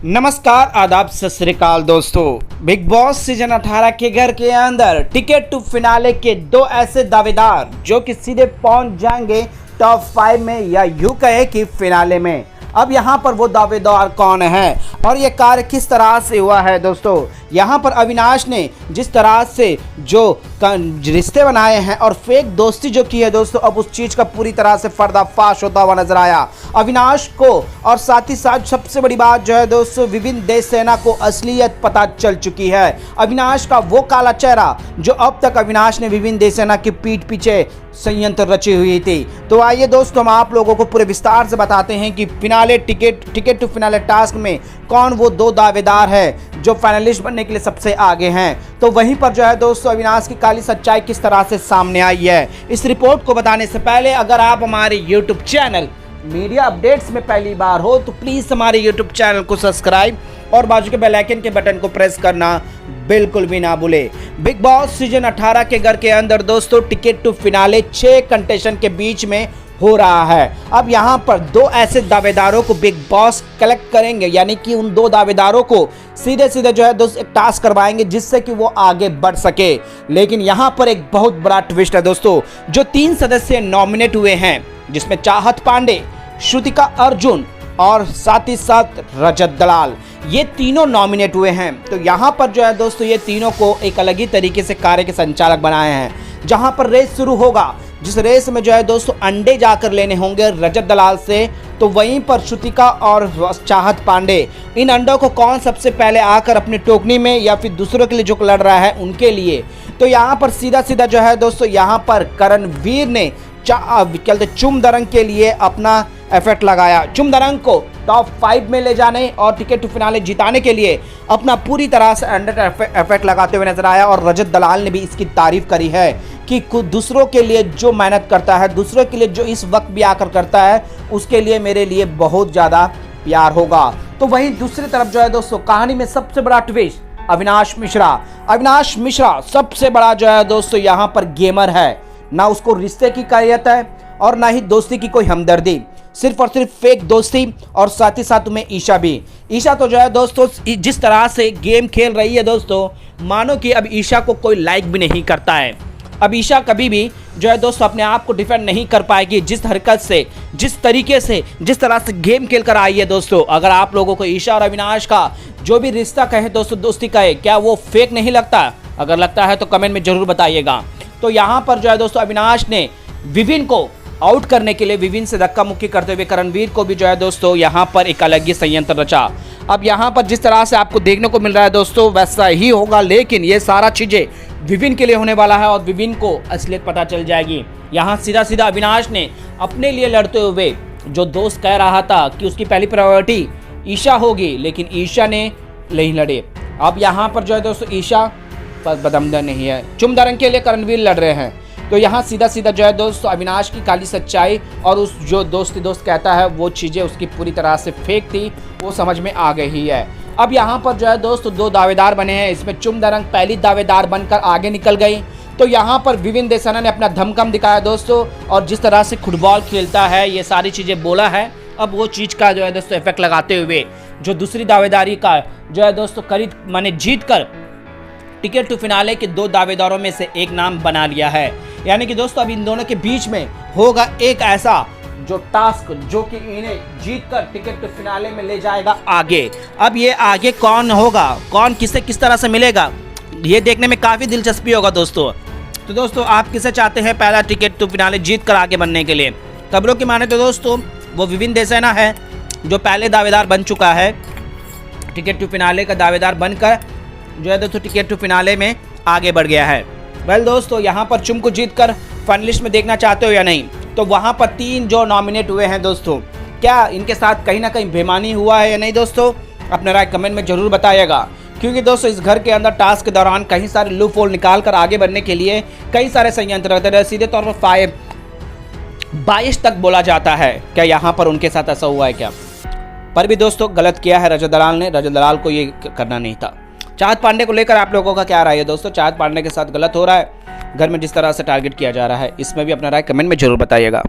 नमस्कार, आदाब, सत श्री अकाल दोस्तों। बिग बॉस सीजन 18 के घर के अंदर टिकट टू फिनाले के दो ऐसे दावेदार जो कि सीधे पहुंच जाएंगे टॉप 5 में या यूं कहे कि फिनाले में। अब यहाँ पर वो दावेदार कौन है और ये कार्य किस तरह से हुआ है दोस्तों। यहाँ पर अविनाश ने जिस तरह से जो रिश्ते बनाए हैं और फेक दोस्ती जो की है दोस्तों, अब उस चीज़ का पूरी तरह से पर्दाफाश होता हुआ नजर आया अविनाश को। और साथ ही साथ सबसे बड़ी बात जो है दोस्तों, विभिन्न देवसेना को असलियत पता चल चुकी है। अविनाश का वो काला चेहरा जो अब तक अविनाश ने विभिन्न देवसेना की पीठ पीछे संयंत्र रची हुई थी। तो आइए दोस्तों, हम आप लोगों को पूरे विस्तार से बताते हैं कि finale ticket to finale task में कौन वो दो दावेदार है जो फाइनलिस्ट बनने के लिए सबसे आगे हैं। तो वहीं पर जो है दोस्तों, अविनाश की काली सच्चाई किस तरह से सामने आई है, इस रिपोर्ट को बताने से पहले अगर आप हमारे यूट्यूब चैनल मीडिया अपडेट्स में पहली बार हो तो प्लीज़ हमारे यूट्यूब चैनल को सब्सक्राइब और बाजू के बेल आइकन के बटन को प्रेस करना बिल्कुल भी ना भूले। बिग बॉस सीजन 18 के घर के अंदर दोस्तों टिकट टू फिनाले 6 कंटेस्टेंट के बीच में हो रहा है। अब यहाँ पर दो ऐसे दावेदारों को बिग बॉस कलेक्ट करेंगे, यानी कि उन दो दावेदारों को सीधे सीधे जो है दोस्तों एक टास्क करवाएंगे जिससे कि वो आगे बढ़ सके। लेकिन यहाँ पर एक बहुत बड़ा ट्विस्ट है दोस्तों। जो 3 सदस्य नॉमिनेट हुए हैं जिसमें चाहत पांडे, श्रुतिका अर्जुन और साथ ही साथ रजत दलाल, ये तीनों नॉमिनेट हुए हैं। तो यहाँ पर जो है दोस्तों, ये तीनों को एक अलग ही तरीके से कार्य के संचालक बनाए हैं। जहाँ पर रेस शुरू होगा, जिस रेस में जो है दोस्तों अंडे जाकर लेने होंगे रजत दलाल से, तो वहीं पर श्रुतिका और चाहत पांडे इन अंडों को कौन सबसे पहले आकर अपनी टोकनी में या फिर दूसरों के लिए जो लड़ रहा है उनके लिए। तो यहाँ पर सीधा सीधा जो है दोस्तों, यहाँ पर करणवीर ने चुमदरंग के लिए अपना एफर्ट लगाया। चुमदरंग को टॉप 5 में ले जाने और टिकट टू फिनाले जिताने के लिए अपना पूरी तरह से एफर्ट लगाते हुए नजर आया। और रजत दलाल ने भी इसकी तारीफ करी है कि दूसरों के लिए जो मेहनत करता है, दूसरों के लिए जो इस वक्त भी आकर करता है, उसके लिए मेरे लिए बहुत ज़्यादा प्यार होगा। तो वहीं दूसरी तरफ जो है दोस्तों, कहानी में सबसे बड़ा ट्विस्ट अविनाश मिश्रा सबसे बड़ा जो है दोस्तों यहाँ पर गेमर है। ना उसको रिश्ते की कायरत है और ना ही दोस्ती की कोई हमदर्दी, सिर्फ और सिर्फ फेक दोस्ती। और साथ ही साथ में ईशा तो जो है दोस्तों जिस तरह से गेम खेल रही है दोस्तों, मानो कि अब ईशा को कोई लाइक भी नहीं करता है। अब ईशा कभी भी जो है दोस्तों अपने आप को डिफेंड नहीं कर पाएगी जिस हरकत से, जिस तरीके से, जिस तरह से गेम खेल कर आई है दोस्तों। अगर आप लोगों को ईशा और अविनाश का जो भी रिश्ता कहे दोस्तों, दोस्ती कहे, क्या वो फेक नहीं लगता? अगर लगता है तो कमेंट में जरूर बताइएगा। तो यहाँ पर जो है दोस्तों, अविनाश ने विभिन्न को आउट करने के लिए विभिन्न से धक्का मुक्की करते हुए करणवीर को भी जो है दोस्तों यहाँ पर एक अलग ही संयंत्र रचा। अब यहाँ पर जिस तरह से आपको देखने को मिल रहा है दोस्तों, वैसा ही होगा, लेकिन ये सारा चीज़ें विभिन्न के लिए होने वाला है और विभिन्न को असलियत पता चल जाएगी। यहाँ सीधा सीधा अविनाश ने अपने लिए लड़ते हुए, जो दोस्त कह रहा था कि उसकी पहली प्रायोरिटी ईशा होगी, लेकिन ईशा ने नहीं लड़े। अब यहाँ पर जो है दोस्तों ईशा पर बदमदर नहीं है, चुमदरंग के लिए करणवीर लड़ रहे हैं। तो यहाँ सीधा सीधा जो है दोस्तों अविनाश की काली सच्चाई और उस जो दोस्त कहता है वो चीज़ें उसकी पूरी तरह से फेक थी, वो समझ में आ गई है। अब यहाँ पर जो है दोस्तों 2 दावेदार बने हैं, इसमें चुमदरंग पहली दावेदार बनकर आगे निकल गई। तो यहाँ पर विभिन्न देवसेना ने अपना धमकम दिखाया दोस्तों, और जिस तरह से फुटबॉल खेलता है, ये सारी चीज़ें बोला है। अब वो चीज़ का जो है दोस्तों इफेक्ट लगाते हुए जो दूसरी दावेदारी का जो है दोस्तों जीत कर टिकट टू फिनाले के 2 दावेदारों में से एक नाम बना लिया है। यानी कि दोस्तों अब इन दोनों के बीच में होगा एक ऐसा जो टास्क जो कि इन्हें जीतकर टिकट टू फिनाले में ले जाएगा आगे। अब ये आगे कौन होगा, कौन किसे किस तरह से मिलेगा, ये देखने में काफ़ी दिलचस्पी होगा दोस्तों। तो दोस्तों आप किसे चाहते हैं पहला टिकट टू फिनाले जीत कर आगे बढ़ने के लिए? खबरों की माने तो दोस्तों वो विभिन्न देवसेना है जो पहले दावेदार बन चुका है, टिकट टू फिनाले का दावेदार बनकर जो है दोस्तों टिकट टू फिनाले में आगे बढ़ गया है। वेल दोस्तों, यहाँ पर चुम को जीतकर फाइनलिस्ट में देखना चाहते हो या नहीं? तो वहाँ पर 3 जो नॉमिनेट हुए हैं दोस्तों, क्या इनके साथ कहीं ना कहीं बेईमानी हुआ है या नहीं दोस्तों? अपना राय कमेंट में जरूर बताइएगा। क्योंकि दोस्तों इस घर के अंदर टास्क के दौरान कई सारे लूप होल निकाल कर आगे बढ़ने के लिए कई सारे संयंत्र रहते हैं। सीधे तौर पर 22 तक बोला जाता है। क्या यहाँ पर उनके साथ ऐसा हुआ है क्या? पर भी दोस्तों गलत किया है रजत दलाल को ये करना नहीं था। चाहत पांडे को लेकर आप लोगों का क्या राय है दोस्तों? चाहत पांडे के साथ गलत हो रहा है, घर में जिस तरह से टारगेट किया जा रहा है, इसमें भी अपना राय कमेंट में जरूर बताइएगा।